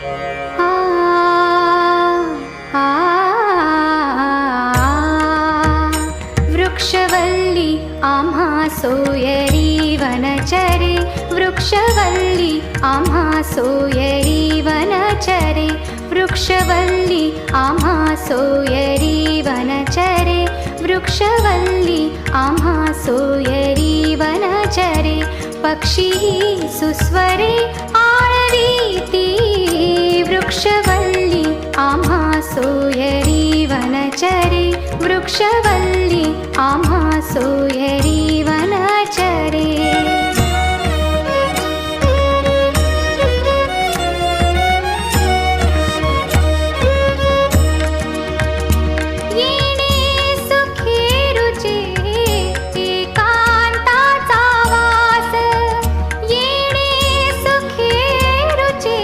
आ आ वृक्षवल्ली आम्हा सोयरी वनचरे, वृक्षवल्ली आम्हा सोयरी वनचरे, वृक्षवल्ली आम्हा सोयरी वनचरे, वृक्षवल्ली आम्हा सोयरी वनचरे, पक्षी सुस्वरे आळवीती, वृक्षवल्ली आम्हा सोयरी वनचरे, वृक्षवल्ली आम्हा सोयरी